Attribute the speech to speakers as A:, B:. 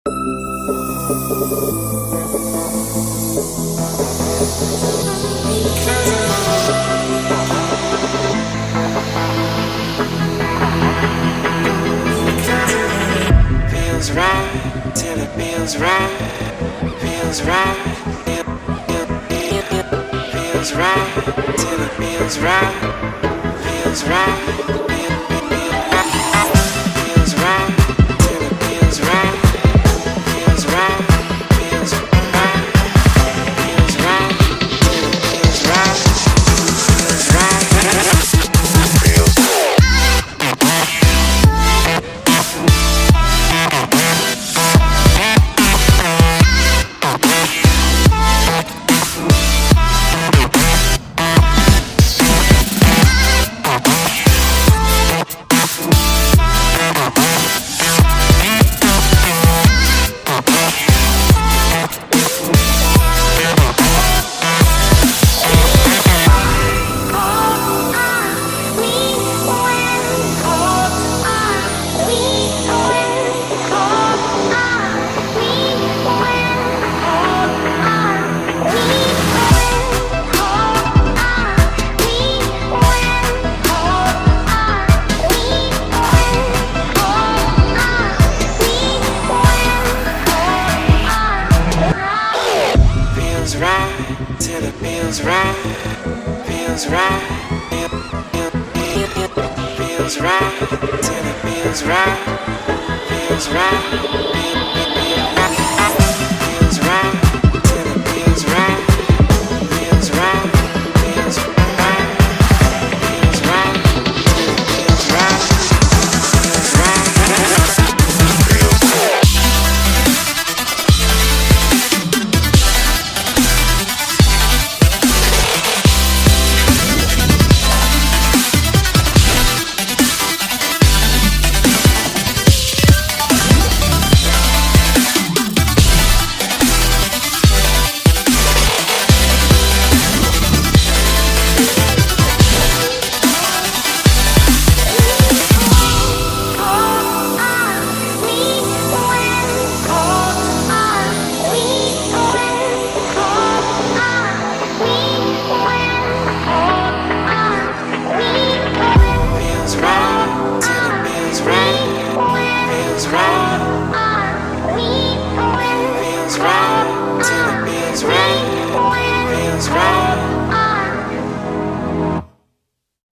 A: Feels right till it feels right. Feels right. Feels right till it feels right. Feels right. Feels right till it feels right. Feels right. Feels right. Feels right till it feels right. Feels right. Feels right till it feels right. Feels right.